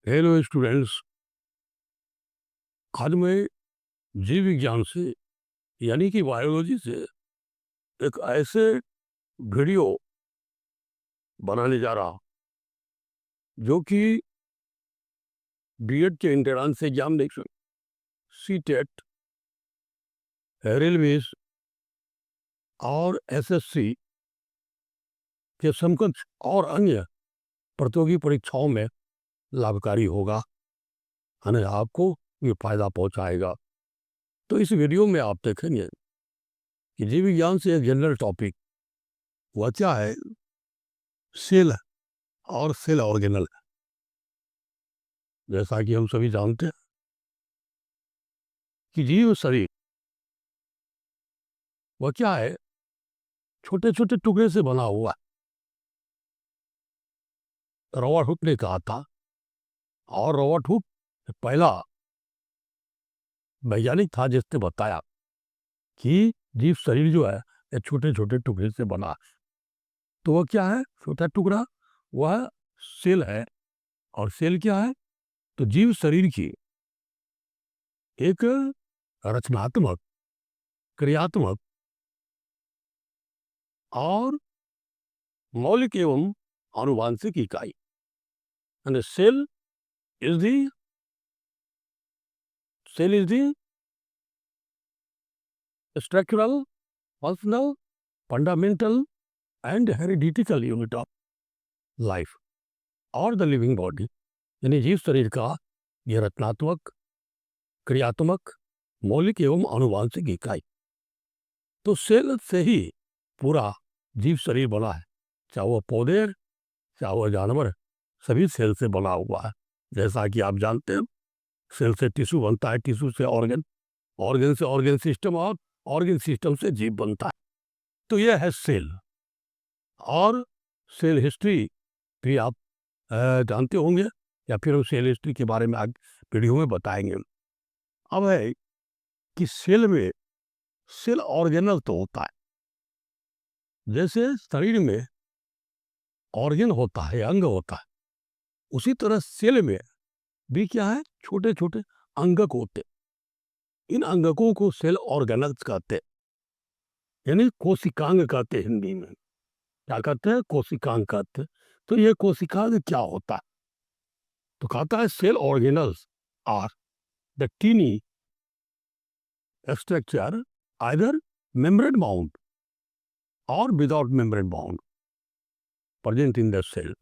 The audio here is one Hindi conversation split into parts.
Hello students. आज मैं जीव विज्ञान से यानी कि बायोलॉजी से एक ऐसे वीडियो बनाने जा रहा जो कि बीएड के एंट्रेंस एग्जामिनेशन, सीटेट, रेलवेज और एसएससी के समकक्ष और अन्य प्रतियोगी परीक्षाओं में लाभकारी होगा, यानी आपको ये फायदा पहुंचाएगा। तो इस वीडियो में आप देखेंगे कि जीव विज्ञान से एक जनरल टॉपिक वह क्या है, सेल और सेल ऑर्गेनल। जैसा कि हम सभी जानते हैं कि जीव शरीर वह क्या है, छोटे छोटे टुकड़े से बना हुआ है। रॉबर्ट हुक ने कहा था, और रॉबर्ट हुक पहला वैज्ञानिक था जिसने बताया कि जीव शरीर जो है ये छोटे छोटे टुकड़े से बना है। तो वह क्या है, छोटा टुकड़ा, वह सेल है। और सेल क्या है, तो जीव शरीर की एक रचनात्मक, क्रियात्मक और मौलिक एवं आनुवांशिक इकाई। Cell is the structural, functional, fundamental and hereditary unit of life और द लिविंग बॉडी। यानी जीव शरीर का यह रचनात्मक, क्रियात्मक, मौलिक एवं आनुवांशिक इकाई। तो सेल से ही पूरा जीव शरीर बना है, चाहे वह पौधे, चाहे वह जानवर, सभी सेल से बना हुआ है। जैसा कि आप जानते हैं, सेल से टिश्यू बनता है, टिश्यू से ऑर्गन, ऑर्गन से ऑर्गन सिस्टम, और ऑर्गन सिस्टम से जीव बनता है। तो यह है सेल। और सेल हिस्ट्री भी आप जानते होंगे, या फिर हम सेल हिस्ट्री के बारे में आज वीडियो में बताएंगे। अब है कि सेल में सेल ऑर्गेनल तो होता है, जैसे शरीर में ऑर्गन होता है, अंग होता है, उसी तरह सेल में भी क्या है, छोटे छोटे अंगक होते। इन अंगकों को सेल ऑर्गेनल्स कहते हैं, यानी कोशिकांग कहते हैं हिंदी में। क्या कहते हैं, कोशिकांग कहते हैं। तो ये कोशिकांग क्या होता है, तो कहता है cell organelles are the tiny structure either membrane bound or without membrane bound present in the cell,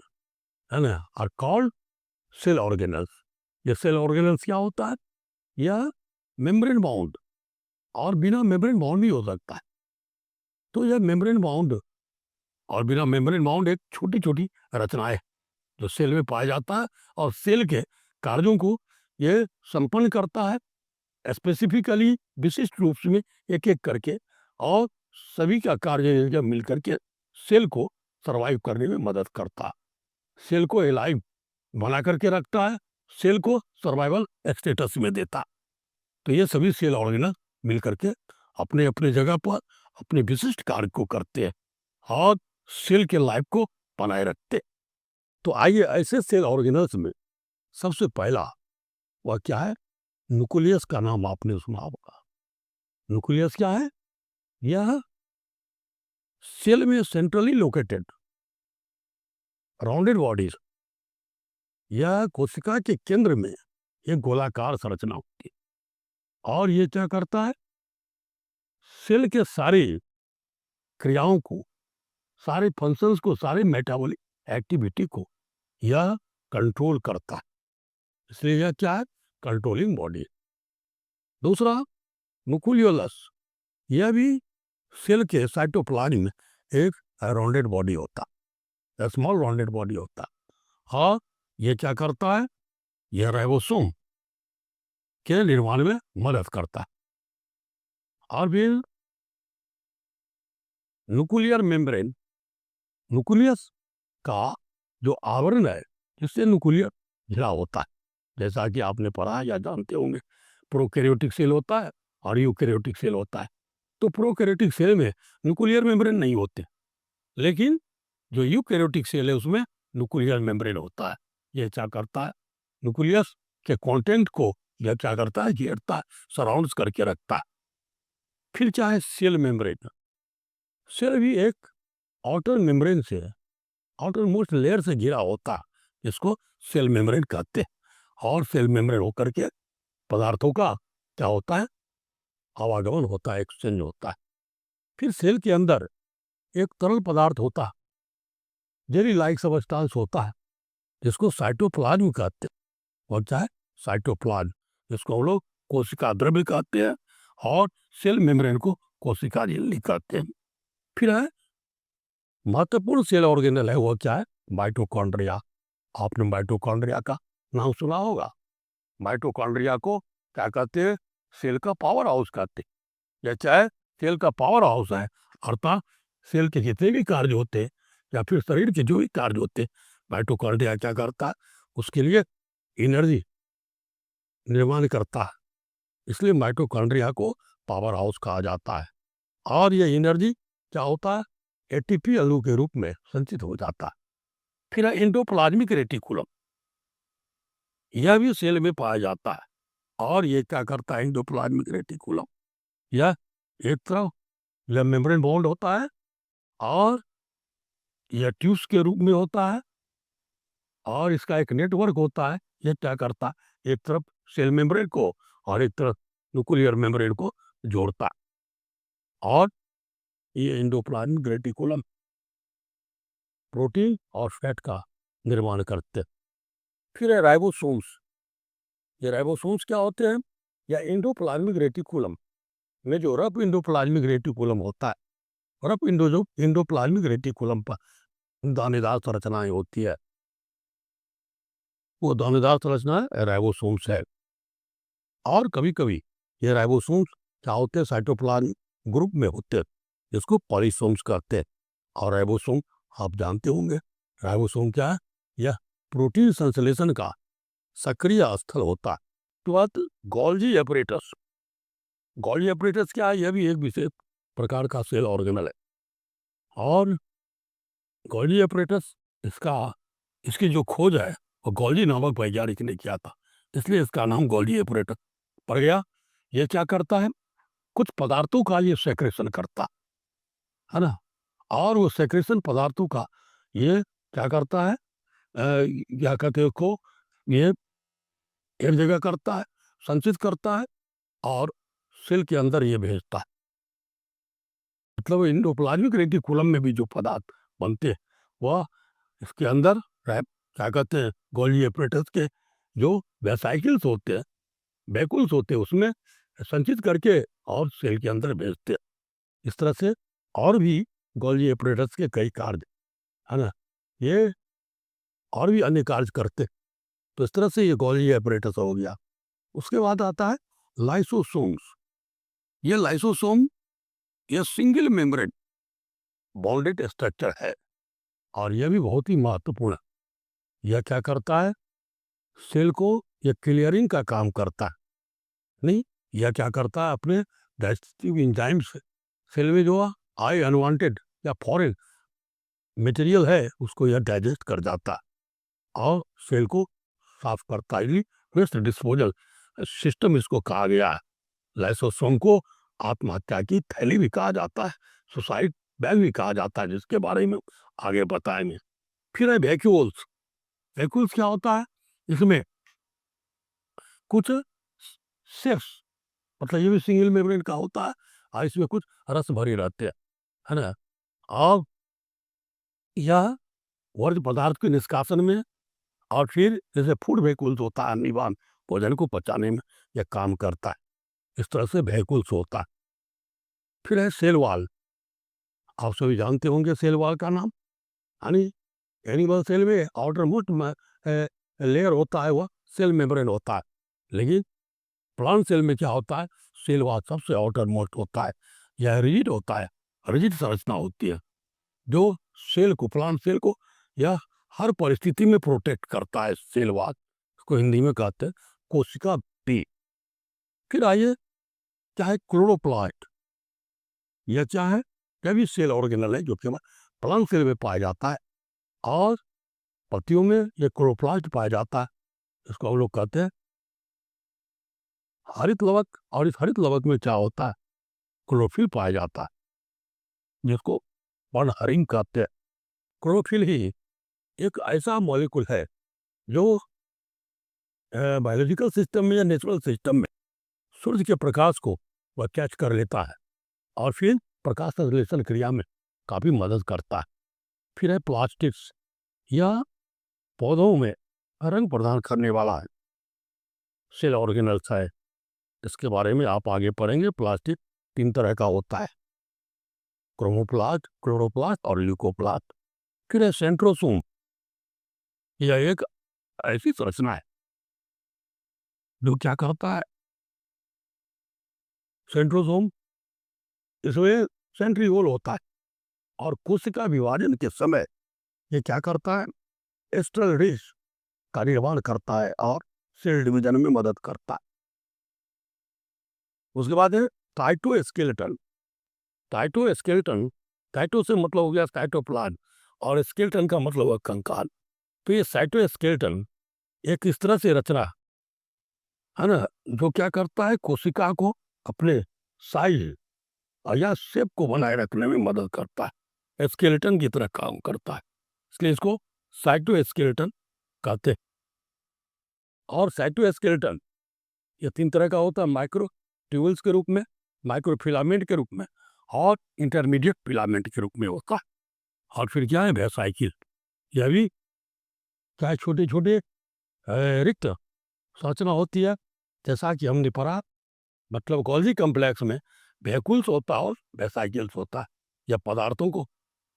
है ना, are called cell organelles। ये सेल ऑर्गेनल्स क्या होता है, यह मेम्ब्रेन बाउंड और बिना मेम्ब्रेन बाउंड भी हो सकता है। तो यह मेम्ब्रेन बाउंड और बिना मेम्ब्रेन बाउंड एक छोटी छोटी रचनाएं जो सेल में पाया जाता है, और सेल के कार्यों को यह संपन्न करता है स्पेसिफिकली, विशिष्ट रूप में एक एक करके। और सभी का कार्य जब मिल करके सेल को सरवाइव करने में मदद करता है, सेल को एलाइव बना करके रखता है, सेल को सर्वाइवल स्टेटस में देता। तो ये सभी सेल ऑर्गेनल मिल करके अपने अपने जगह पर अपने विशिष्ट कार्य को करते हैं और सेल के लाइफ को बनाए रखते। तो आइए, ऐसे सेल ऑर्गेनल्स में सबसे पहला वह क्या है, न्यूक्लियस का नाम आपने सुना होगा। न्यूक्लियस क्या है, यह सेल में सेंट्रली लोकेटेड राउंडेड बॉडीज, यह कोशिका के केंद्र में एक गोलाकार संरचना होती है। और ये क्या करता है, सेल के सारी क्रियाओं को, सारे फंक्शंस को, सारे मेटाबॉलिक एक्टिविटी को यह कंट्रोल करता है। इसलिए यह क्या है, कंट्रोलिंग बॉडी। दूसरा, न्यूक्लियोलस, यह भी सेल के साइटोप्लाज्म में एक राउंडेड बॉडी होता है, स्मॉल राउंडेड बॉडी होता है। और ये क्या करता है, यह राइबोसोम के निर्माण में मदद करता है। और फिर न्यूक्लियर मेम्ब्रेन, न्यूक्लियस का जो आवरण है जिससे न्यूक्लियर घिरा होता है, जैसा कि आपने पढ़ा या जानते होंगे, प्रोकैरियोटिक सेल होता है और यूकैरियोटिक सेल होता है। तो प्रोकैरियोटिक सेल में न्यूक्लियर मेम्ब्रेन नहीं होते, लेकिन जो यूकैरियोटिक सेल है उसमें न्यूक्लियर मेम्ब्रेन होता है। ये क्या करता है, न्यूक्लियस के कंटेंट को यह क्या करता है, घेरता है, सराउंड्स करके रखता है। फिर चाहे सेल मेम्ब्रेन, सेल भी एक आउटर मेम्ब्रेन से, आउटर मोस्ट लेयर से घिरा होता है, जिसको सेल मेम्ब्रेन कहते हैं। और सेल मेम्ब्रेन होकर के पदार्थों का क्या होता है, आवागमन होता है, एक्सचेंज होता है। फिर सेल के अंदर एक तरल पदार्थ होता है, जेली लाइक सबस्टांस होता है, जिसको साइटोप्लाज्म कहते हैं। और चाहे साइटोप्लाज्म, जिसको हम लोग कोशिका द्रव्य कहते हैं, और सेल मेम्ब्रेन को कोशिका झिल्ली कहते हैं। फिर है महत्वपूर्ण सेल ऑर्गेनल है, वो क्या है, माइटोकॉन्ड्रिया। आपने माइटोकॉन्ड्रिया का नाम सुना होगा। माइटोकॉन्ड्रिया को क्या कहते हैं, सेल का पावर हाउस कहते हैं। या चाहे सेल का पावर हाउस है, अर्थात सेल के जितने भी कार्य होते हैं या फिर शरीर के जो भी कार्य होते हैं, माइटोकॉन्ड्रिया क्या करता है, उसके लिए एनर्जी निर्माण करता है। इसलिए माइटोकॉन्ड्रिया को पावर हाउस कहा जाता है। और ये एनर्जी क्या होता है, एटीपी अणु के रूप में संचित हो जाता है। फिर है एंडोप्लाज्मिक रेटिकुलम, यह भी सेल में पाया जाता है। और ये क्या करता है, एंडोप्लाज्मिक रेटिकुलम, यह एक तरफ यह मेम्ब्रेन बॉन्ड होता है, और यह ट्यूब्स के रूप में होता है, और इसका एक नेटवर्क होता है। यह क्या करता है, एक तरफ सेल मेम्ब्रेन को और एक तरफ न्यूक्लियर मेम्ब्रेन को जोड़ता है। और ये एंडोप्लाज्मिक रेटिकुलम प्रोटीन और फैट का निर्माण करते हैं। फिर है राइबोसोम्स। ये राइबोसोम्स क्या होते हैं, या एंडोप्लाज्मिक रेटिकुलम में जो रफ एंडोप्लाज्मिक रेटिकुलम होता है, रफ एंडोप्लाज्मिक रेटिकुलम पर दानेदार संरचनाएं होती है, वो दानेदार संरचना राइबोसोम्स है। और कभी कभी ये राइबोसोम्स क्या होते हैं, साइटोप्लाज्म ग्रुप में होते हैं, जिसको पॉलीसोम्स कहते हैं। और राइबोसोम आप जानते होंगे, राइबोसोम क्या है, यह प्रोटीन संश्लेषण का सक्रिय स्थल होता है। तो बात गोल्जी एपरेटस, गोल्जी एपरेटस क्या है, यह भी एक विशेष प्रकार का सेल ऑर्गेनल है। और गोल्जी एपरेटस, इसकी जो खोज है वो गोल्जी नामक वैज्ञानिक ने किया था, इसलिए इसका नाम गोल्जी एपरेटस पड़ गया। ये क्या करता है, कुछ पदार्थों का ये सेक्रेशन करता है ना, और वो सेक्रेशन पदार्थों का ये क्या करता है, क्या कहते हैं को, ये एक जगह करता है, संचित करता है, और सेल के अंदर ये भेजता है। मतलब एंडोप्लाज्मिक रेटिकुलम में भी जो पदार्थ बनते हैं, वह इसके अंदर क्या कहते हैं, गोल्जी एपरेटस के जो वेसाइकिल्स होते हैं, वैकुल्स होते हैं, उसमें संचित करके और सेल के अंदर भेजते हैं। इस तरह से और भी गोल्जी एपरेटस के कई कार्य है ना, ये और भी अन्य कार्य करते। तो इस तरह से ये गोल्जी एपरेटस हो गया। उसके बाद आता है लाइसोसोम्स। ये लाइसोसोम ये सिंगल मेम्ब्रेन बॉन्डेड स्ट्रक्चर है, और यह भी बहुत ही महत्वपूर्ण है। यह क्या करता है, सेल को यह क्लियरिंग का काम करता है। नहीं, यह क्या करता है, अपने डाइजेस्टिव एंजाइम से सेल में जो आए अनवांटेड या फॉरेन मटेरियल है, उसको यह डाइजेस्ट कर जाता है और सेल को साफ करता है। वेस्ट डिस्पोजल सिस्टम इसको कहा गया है। लाइसोसोम को आत्महत्या की थैली भी कहा जाता है, सुसाइड बैग भी कहा जाता है, जिसके बारे में आगे बताएंगे। फिर है वैक्यूल्स। वैक्यूल्स क्या होता है, इसमें कुछ सेल्स, मतलब ये भी सिंगल मेम्ब्रेन का होता है, और इसमें कुछ रस भरे रहते हैं, है ना। और यह वर्ज्य पदार्थ के निष्कासन में, और फिर जैसे फूड वैक्यूल्स होता है, निवान भोजन को पचाने में यह काम करता है। इस तरह से वैक्यूल्स होता है। फिर है सेल वॉल। आप सभी जानते होंगे सेल वॉल का नाम, यानी एनिमल सेल में आउटर मोस्ट लेयर होता है, वह सेल मेम्ब्रेन होता है। लेकिन प्लांट सेल में क्या होता है, सेल वॉल सबसे आउटर मोस्ट होता है। यह रिजिड होता है, रिजिड संरचना होती है, जो सेल को, प्लांट सेल को यह हर परिस्थिति में प्रोटेक्ट करता है। सेल वॉल इसको हिंदी में कहते हैं कोशिका पी। फिर आइए, चाहे क्लोरोप्लास्ट, यह चाहे यह भी सेल ऑर्गेनल है, जो कि प्लांट सेल में पाया जाता है, और पत्तियों में यह क्लोरोप्लास्ट पाया जाता है। इसको हम लोग कहते हैं हरित लवक। और इस हरित लवक में क्या होता है, क्लोरोफिल पाया जाता है, जिसको वर्णहरिण कहते हैं। क्लोरोफिल ही एक ऐसा मॉलिक्यूल है जो बायोलॉजिकल सिस्टम में या नेचुरल सिस्टम में सूर्य के प्रकाश को वह कैच कर लेता है और फिर प्रकाश संश्लेषण क्रिया में काफ़ी मदद करता है। फिर है प्लास्टिक्स, या पौधों में रंग प्रदान करने वाला है, सेल ऑर्गेनल्स है। इसके बारे में आप आगे पढ़ेंगे। प्लास्टिक 3 तरह का होता है, क्रोमोप्लास्ट, क्लोरोप्लास्ट और ल्यूकोप्लास्ट। फिर है सेंट्रोसोम, यह एक ऐसी संरचना है जो क्या करता है, सेंट्रोसोम इसमें सेंट्रीओल होता है और कोशिका विभाजन के समय ये क्या करता है, एस्ट्रल डिश का निर्माण करता है और सेल डिवीजन में मदद करता है। उसके बाद है साइटोस्केलेटन। साइटोस्केलेटन, साइटो से मतलब हो गया साइटोप्लाज्म और स्केलेटन का मतलब है कंकाल। तो ये साइटोस्केलेटन एक इस तरह से रचना है ना, जो क्या करता है, कोशिका को अपने साइज या शेप को बनाए रखने में मदद करता है, स्केलेटन की तरह काम करता है, इसलिए इसको साइटोस्केलेटन कहते हैं। और साइटोस्केलेटन ये 3 तरह का होता है, माइक्रो ट्यूबल्स के रूप में, माइक्रो फिलामेंट के रूप में और इंटरमीडिएट फिलामेंट के रूप में होता है। और फिर क्या है, वेसाइकिल, यह भी क्या है, छोटे छोटे रिक्त संरचना होती है, जैसा कि हमने पढ़ा, मतलब गोल्जी कॉम्प्लेक्स में वेहिकल्स होता है और वेसाइकिल्स होता है। यह पदार्थों को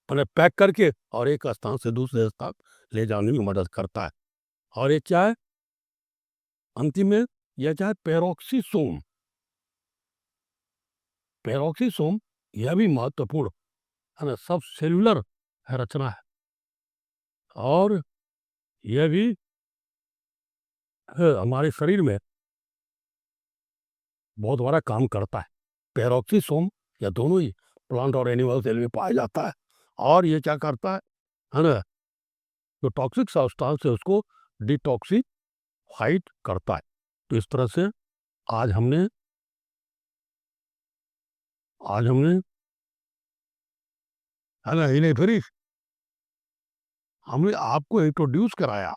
मैंने पैक करके और एक स्थान से दूसरे स्थान ले जाने में मदद करता है। और ये क्या है, अंतिम में यह क्या है, पेरोक्सीसोम। पेरोक्सीसोम यह भी महत्वपूर्ण है ना, सब सेलुलर रचना है और यह भी हमारे शरीर में बहुत बड़ा काम करता है। पेरोक्सीसोम या दोनों ही प्लांट और एनिमल सेल में पाया जाता है और ये क्या करता है ना, जो टॉक्सिक सब्सटेंस है उसको डिटॉक्सिफाइड करता है। तो इस तरह से आज हमने है ना, इन्हें फिर हमने आपको इंट्रोड्यूस कराया,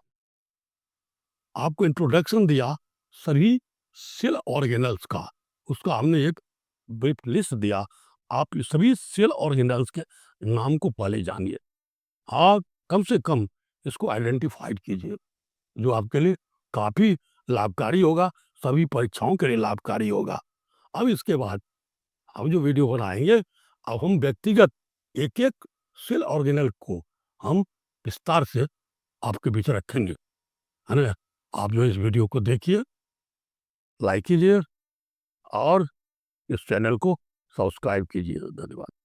आपको इंट्रोडक्शन दिया सभी सेल ऑर्गेनल्स का, उसका हमने एक ब्रीफ लिस्ट दिया। आप सभी सेल ऑर्गेनल्स के नाम को पहले जानिए, आप कम से कम इसको आइडेंटिफाइड कीजिए, जो आपके लिए काफ़ी लाभकारी होगा, सभी परीक्षाओं के लिए लाभकारी होगा। अब इसके बाद हम जो वीडियो बनाएंगे, अब हम व्यक्तिगत एक एक सेल ऑर्गेनल को हम विस्तार से आपके बीच रखेंगे, है ना। आप जो इस वीडियो को देखिए, लाइक कीजिए और इस चैनल को सब्सक्राइब कीजिए। धन्यवाद।